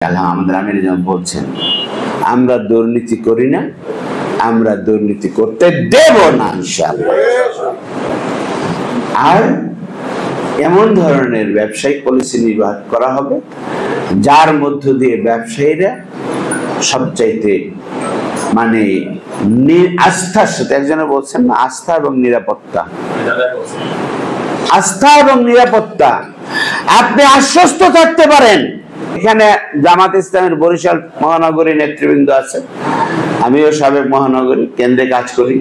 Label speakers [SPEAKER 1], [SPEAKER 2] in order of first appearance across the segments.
[SPEAKER 1] আমাদের আমির যেমন বলছেন, আমরা দুর্নীতি করি না, আমরা দুর্নীতি করতে দেব না ইনশাআল্লাহ। আর এমন ধরনের ব্যবসায়িক পলিসি নির্বাচন করা হবে যার মধ্য দিয়ে ব্যবসায়ীরা সবচাইতে মানে আস্থার সাথে, একজনে বলছেন না, আস্থা এবং নিরাপত্তা, আস্থা এবং নিরাপত্তা, আপনি আশ্বস্ত থাকতে পারেন। এখানে জামাত ইসলামের বরিশাল মহানগরী নেতৃবৃন্দ আছে, আমিও সাবেক মহানগরী কেন্দ্রে কাজ করি।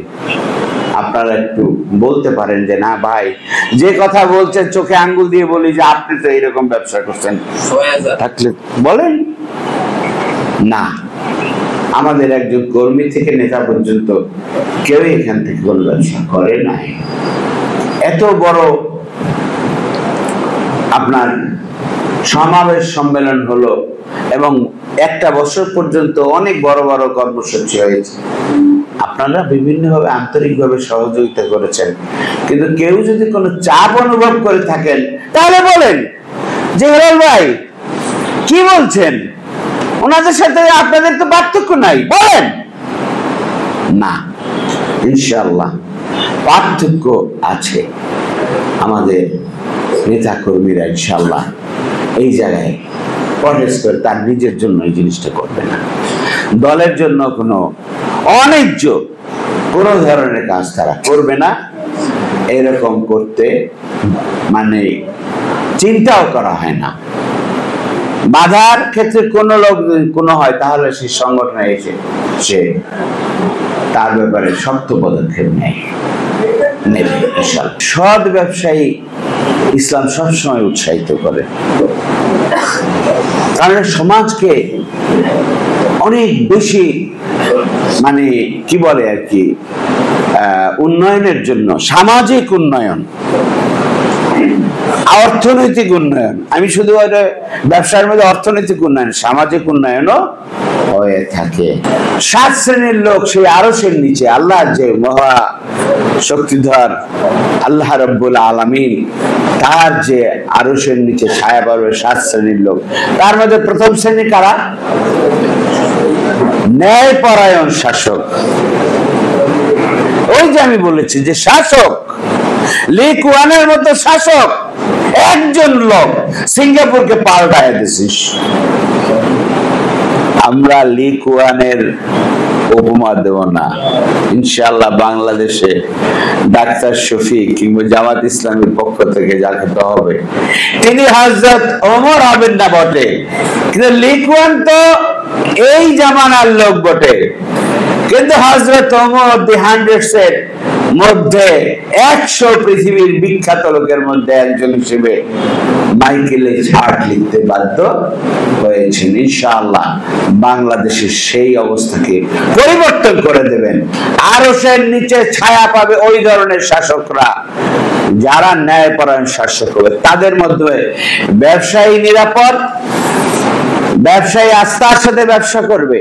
[SPEAKER 1] আপনারা একটু বলতে পারেন যে না ভাই, যে কথা বলছেন চোখে আঙ্গুল দিয়ে বলি যে আপনি তো এইরকম ব্যবসা করছেন, থাকলে বলেন না। আমাদের একজন কর্মী থেকে নেতা পর্যন্ত কেউ এখান থেকে কোনো ব্যবসা করে নাই। এত বড় আপনার সমাবেশ সম্মেলন হলো এবং একটা বছর পর্যন্ত অনেক বড় বড় কর্মসূচি হয়েছে। আপনারা বিভিন্নভাবে আন্তরিকভাবে সহযোগিতা করেছেন, কিন্তু কেউ যদি কোনো চাপ অনুভব করে থাকেন তাহলে বলেন যে হেলাল ভাই কি বলছেন, ওনাদের সাথে আপনাদের তো পার্থক্য নাই, বলেন না। ইনশাআল্লাহ পার্থক্য আছে। আমাদের নেতা কর্মীরা ইনশাআল্লাহ এই জায়গায় পরহেজ করে তার নিজের জন্য এই জিনিসটা করবে না, দলের জন্য কোনো অন্যায্য কোনো ধরনের কাজ তারা করবে না। এরকম করতে মানে চিন্তাও করা হয় না। বাধার ক্ষেত্রে কোনো লোক কোনো হয় তাহলে সেই সংগঠনে এসে সে তার ব্যাপারে শক্ত পদক্ষেপ নেবে। সৎ ব্যবসায়ী ইসলাম সবসময় উৎসাহিত করে, কারণ সমাজকে অনেক বেশি মানে কি বলে আর কি উন্নয়নের জন্য, সামাজিক উন্নয়ন, অর্থনৈতিক উন্নয়ন, আমি শুধু ব্যবসার মধ্যে অর্থনৈতিক উন্নয়ন, সামাজিক উন্নয়নও হয়ে থাকে। 7 শ্রেণীর লোক সেই আরশের নিচে, আল্লাহ যে মহা শক্তিধর আল্লাহ রাব্বুল আলামিন, তার যে আরশের নিচে ছায়া পাবে 7 শ্রেণীর লোক। তার মধ্যে প্রথম শ্রেণী কারা? ন্যায়পরায়ণ শাসক। ওই যে আমি বলেছি যে শাসক, লি কুয়ানের মতো শাসক, একজন লোক সিঙ্গাপুরকে পাল্টায় দিছিস। আমরা লি কুয়ানের উপমা দেব না ইনশাআল্লাহ। বাংলাদেশে ডাক্তার শফিক কিংবা জামাত ইসলামের পক্ষ থেকে যাকে তো হবে, তিনি হযরত ওমর হবেন না বটে, কিন্তু লি কুয়ান তো এই জামানার লোক বটে, কিন্তু হযরত ওমর দি 100 এর মধ্যে 100 পৃথিবীর বিখ্যাত লোকের মধ্যে একজন হিসেবে মাইকেলে ছাড় লিখতে বাধ্য হয়েছেন। ইনশাআল্লাহ বাংলাদেশের সেই অবস্থাকে পরিবর্তন করে দেবেন। আরশের নিচে ছায়া পাবে ওই ধরনের শাসকরা যারা ন্যায়পরায়ণ শাসক হবে। তাদের মধ্যে ব্যবসায়ী নিরাপদ, ব্যবসায়ী আস্থার সাথে ব্যবসা করবে।